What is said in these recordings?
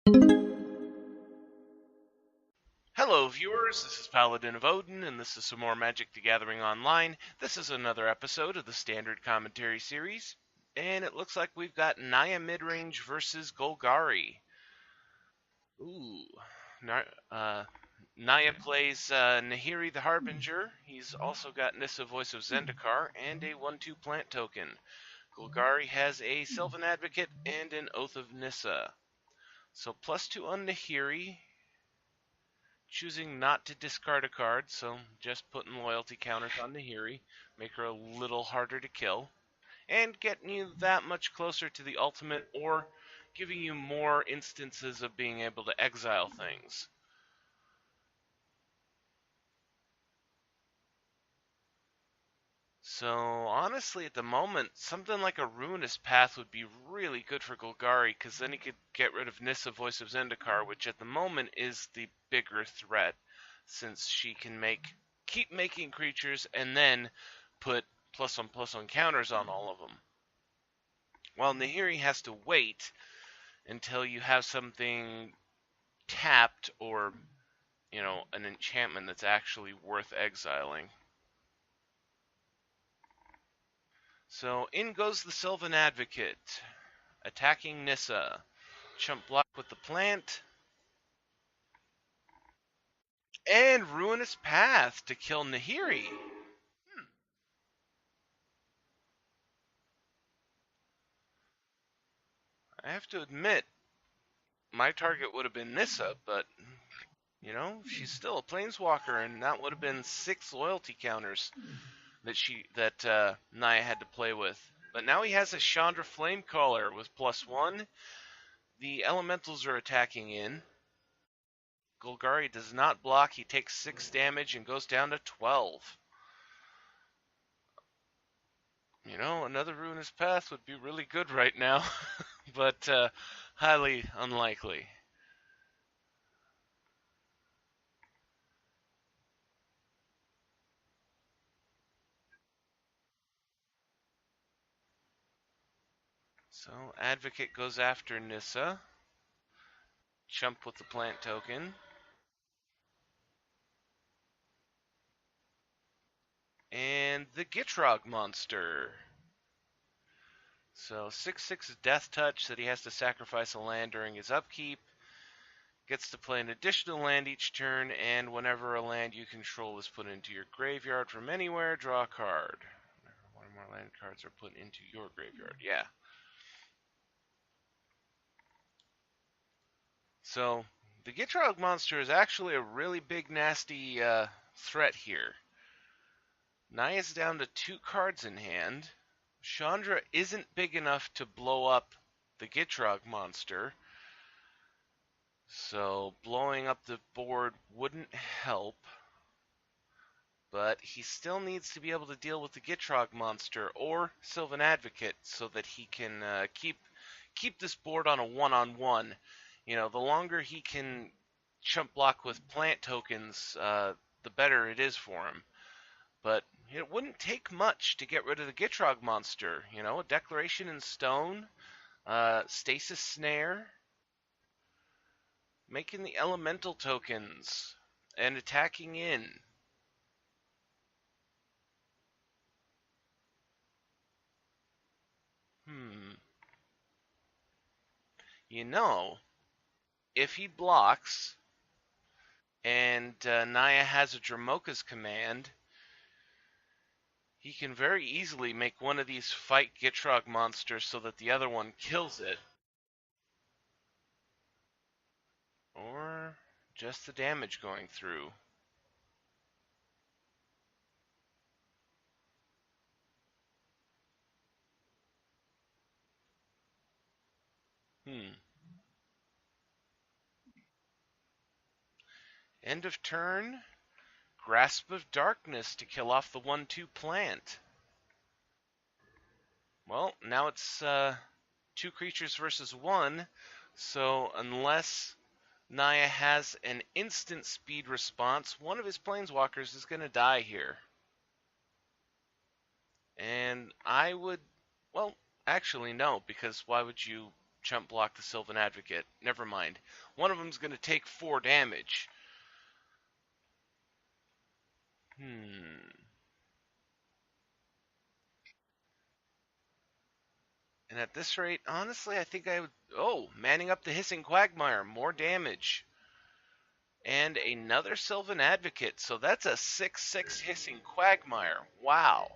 Hello, viewers. This is Paladin of Odin, and this is some more Magic the Gathering Online. This is another episode of the Standard Commentary Series, and it looks like we've got Naya Midrange versus Golgari. Ooh. Naya plays Nahiri the Harbinger. He's also got Nissa Voice of Zendikar and a 1/2 plant token. Golgari has a Sylvan Advocate and an Oath of Nissa. So +2 on Nahiri, choosing not to discard a card, so just putting loyalty counters on Nahiri, make her a little harder to kill, and getting you that much closer to the ultimate, or giving you more instances of being able to exile things. So honestly, at the moment, something like a Ruinous Path would be really good for Golgari, because then he could get rid of Nissa Voice of Zendikar, which at the moment is the bigger threat, since she can keep making creatures and then put +1/+1 counters on all of them. While Nahiri has to wait until you have something tapped, or an enchantment that's actually worth exiling. So in goes the Sylvan Advocate, attacking Nissa. Chump block with the plant. And Ruinous Path to kill Nahiri. I have to admit, my target would have been Nissa, but she's still a planeswalker, and that would have been 6 loyalty counters that Naya had to play with. But now he has a Chandra Flamecaller with +1. The elementals are attacking in. Golgari does not block. He takes 6 damage and goes down to 12. Another Ruinous Path would be really good right now, but highly unlikely. So Advocate goes after Nissa. Chump with the plant token. And the Gitrog monster. So 6/6 Death Touch that he has to sacrifice a land during his upkeep. Gets to play an additional land each turn, and whenever a land you control is put into your graveyard from anywhere, draw a card. One or more land cards are put into your graveyard. Yeah. So the Gitrog monster is actually a really big, nasty threat here. Naya's down to 2 cards in hand. Chandra isn't big enough to blow up the Gitrog monster, so blowing up the board wouldn't help. But he still needs to be able to deal with the Gitrog monster or Sylvan Advocate so that he can keep this board on a one-on-one. The longer he can chump block with plant tokens, the better it is for him. But it wouldn't take much to get rid of the Gitrog monster. A Declaration in Stone, Stasis Snare, making the elemental tokens, and attacking in. Hmm. If he blocks and Naya has a Dramoka's command, he can very easily make one of these fight Gitrog monsters so that the other one kills it. Or just the damage going through. End of turn. Grasp of Darkness to kill off the 1/2 plant. Well, now it's 2 creatures versus 1, so unless Naya has an instant speed response, one of his planeswalkers is going to die here. And I would, well, actually no, because why would you chump block the Sylvan Advocate. Never mind. One of them's going to take 4 damage. Hmm. And at this rate, honestly, I think I would... Oh, manning up the Hissing Quagmire. More damage. And another Sylvan Advocate. So that's a 6/6 Hissing Quagmire. Wow.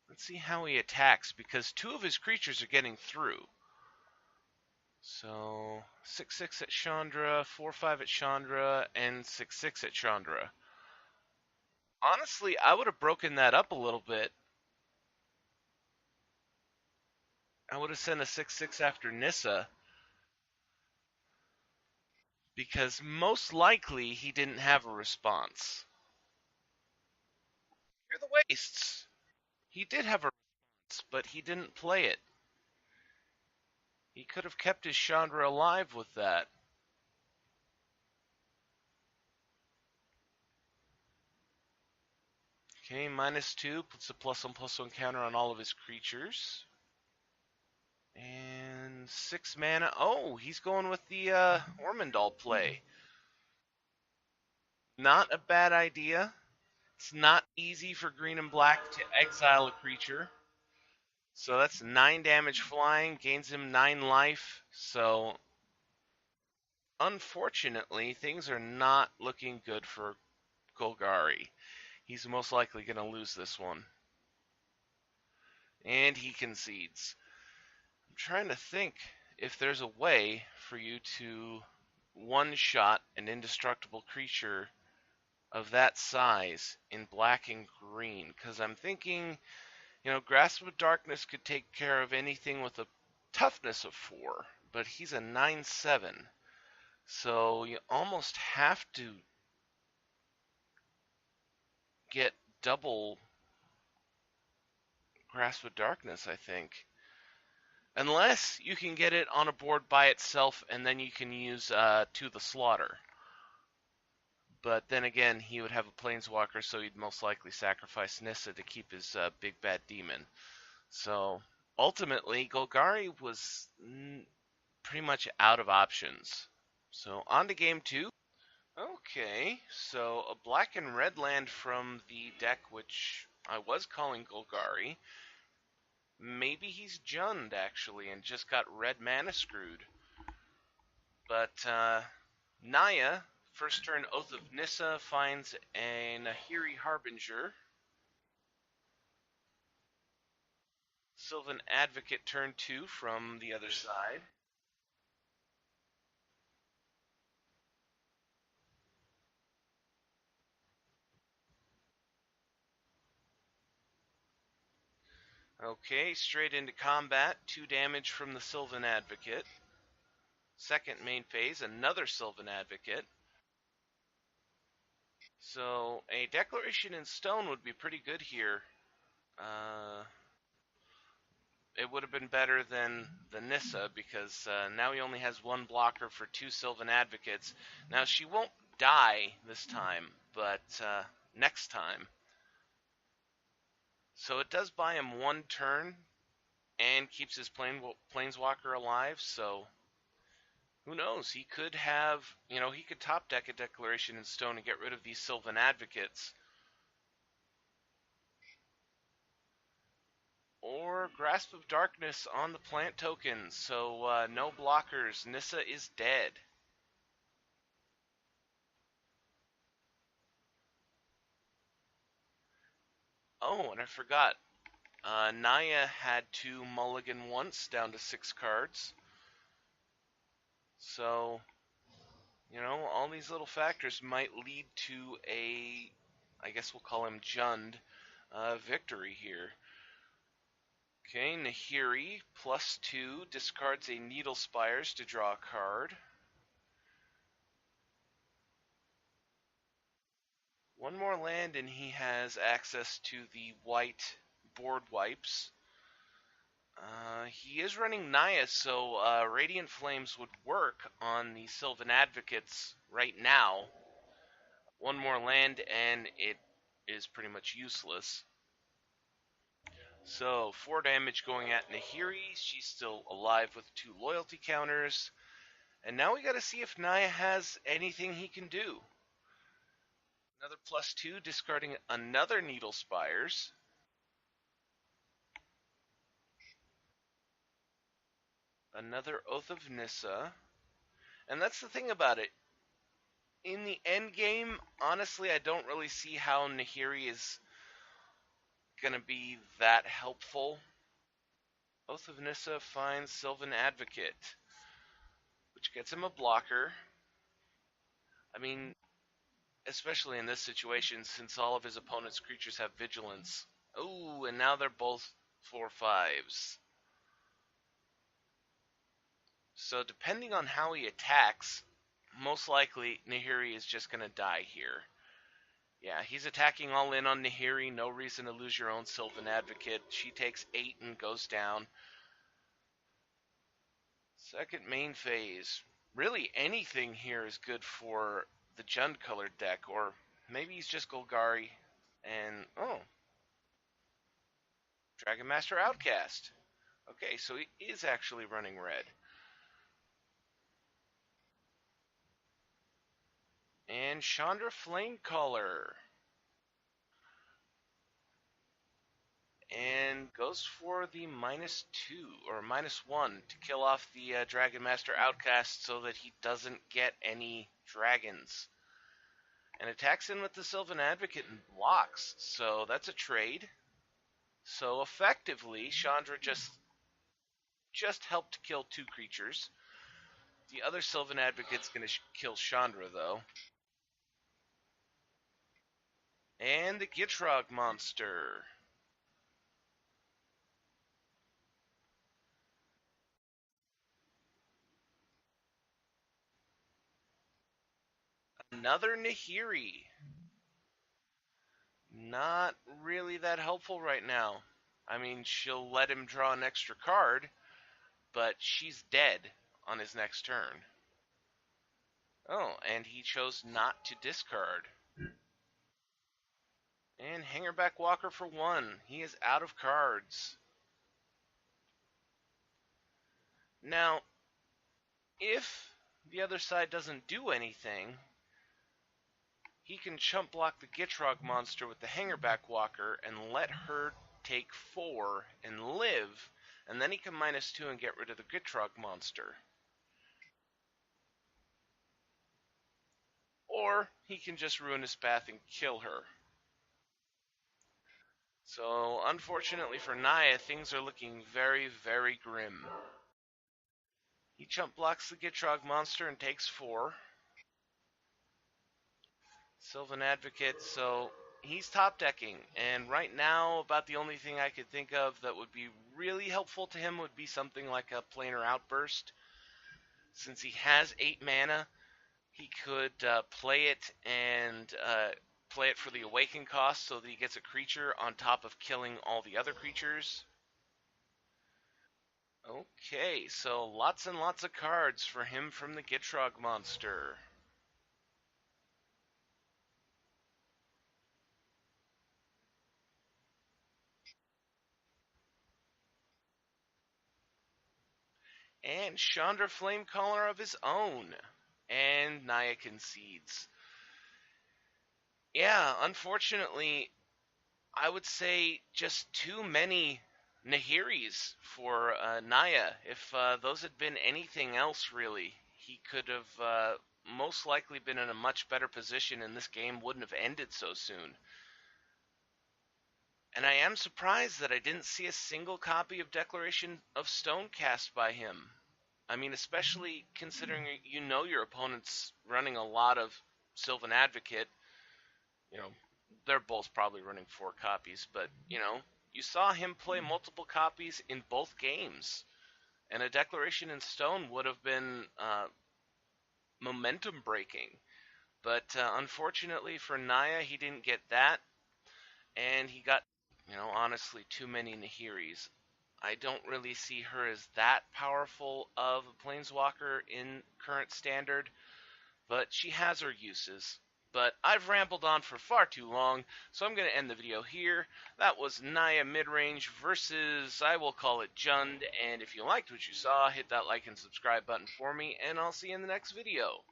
Let's see how he attacks, because 2 of his creatures are getting through. So 6/6 at Chandra, 4/5 at Chandra, and 6/6 at Chandra. Honestly, I would have broken that up a little bit. I would have sent a 6/6 after Nissa, because most likely he didn't have a response. You're the Wastes. He did have a response, but he didn't play it. He could have kept his Chandra alive with that. Okay, -2 puts a +1/+1 counter on all of his creatures. And 6 mana. Oh, he's going with the Ormondal play. Not a bad idea. It's not easy for green and black to exile a creature. So that's 9 damage flying, gains him 9 life. So unfortunately, things are not looking good for Golgari. He's most likely going to lose this one. And he concedes. I'm trying to think if there's a way for you to one-shot an indestructible creature of that size in black and green, because I'm thinking, Grasp of Darkness could take care of anything with a toughness of 4, but he's a 9/7, so you almost have to get double Grasp of Darkness, I think. Unless you can get it on a board by itself, and then you can use To the Slaughter. But then again, he would have a Planeswalker, so he'd most likely sacrifice Nissa to keep his big bad demon. So ultimately, Golgari was pretty much out of options. So on to game 2. Okay, so a black and red land from the deck, which I was calling Golgari. Maybe he's Jund, actually, and just got red mana screwed. But Naya, first turn Oath of Nissa, finds a Nahiri Harbinger. Sylvan Advocate turn 2 from the other side. Okay, straight into combat. 2 damage from the Sylvan Advocate. Second main phase, another Sylvan Advocate. So a Declaration in Stone would be pretty good here. It would have been better than the Nissa, because now he only has 1 blocker for 2 Sylvan Advocates. Now she won't die this time, but next time. So it does buy him 1 turn and keeps his Planeswalker alive, so who knows? He could have, he could top deck a Declaration in Stone and get rid of these Sylvan Advocates. Or Grasp of Darkness on the plant token, so no blockers. Nissa is dead. Oh, and I forgot. Naya had to mulligan once, down to 6 cards. So, all these little factors might lead to I guess we'll call him Jund, victory here. Okay, Nahiri, +2, discards a Needle Spires to draw a card. 1 more land and he has access to the white board wipes. He is running Naya, so Radiant Flames would work on the Sylvan Advocates right now. 1 more land and it is pretty much useless. So 4 damage going at Nahiri. She's still alive with 2 loyalty counters. And now we gotta see if Naya has anything he can do. Another +2, discarding another Needle Spires. Another Oath of Nissa. And that's the thing about it. In the end game, honestly, I don't really see how Nahiri is gonna be that helpful. Oath of Nissa finds Sylvan Advocate, which gets him a blocker. I mean, especially in this situation, since all of his opponent's creatures have vigilance. Oh, and now they're both 4/5s. So depending on how he attacks, most likely Nahiri is just going to die here. Yeah, he's attacking all in on Nahiri. No reason to lose your own Sylvan Advocate. She takes 8 and goes down. Second main phase. Really anything here is good for the Jund colored deck, or maybe he's just Golgari and Dragon Master Outcast. Okay, so he is actually running red. And Chandra Flamecaller. And goes for the -2 or -1 to kill off the Dragon Master Outcast so that he doesn't get any dragons. And attacks in with the Sylvan Advocate and blocks. So that's a trade. So effectively, Chandra just helped kill 2 creatures. The other Sylvan Advocate's going to kill Chandra, though. And the Gitrog monster. Another Nahiri. Not really that helpful right now. I mean, she'll let him draw an extra card, but she's dead on his next turn. Oh, and he chose not to discard. And Hangerback Walker for 1. He is out of cards. Now, if the other side doesn't do anything, he can chump block the Gitrog monster with the Hangerback Walker and let her take 4 and live, and then he can -2 and get rid of the Gitrog monster. Or he can just ruin his path and kill her. So, unfortunately for Naya, things are looking very, very grim. He chump blocks the Gitrog monster and takes 4. Sylvan Advocate, so he's top decking, and right now about the only thing I could think of that would be really helpful to him would be something like a Planar Outburst. Since he has 8 mana, he could play it and play it for the Awaken cost so that he gets a creature on top of killing all the other creatures. Okay, so lots and lots of cards for him from the Gitrog monster. And Chandra Flamecaller of his own. And Naya concedes. Yeah, unfortunately, I would say just too many Nahiris for Naya. If those had been anything else, really, he could have most likely been in a much better position, and this game wouldn't have ended so soon. And I am surprised that I didn't see a single copy of Declaration of Stone cast by him. I mean, especially considering you know your opponent's running a lot of Sylvan Advocate. You know, they're both probably running 4 copies, but, you saw him play multiple copies in both games. And a Declaration in Stone would have been momentum breaking. But unfortunately for Naya, he didn't get that. And he got, honestly, too many Nahiris. I don't really see her as that powerful of a Planeswalker in current standard, but she has her uses. But I've rambled on for far too long, so I'm going to end the video here. That was Naya Midrange versus, I will call it Jund, and if you liked what you saw, hit that like and subscribe button for me, and I'll see you in the next video.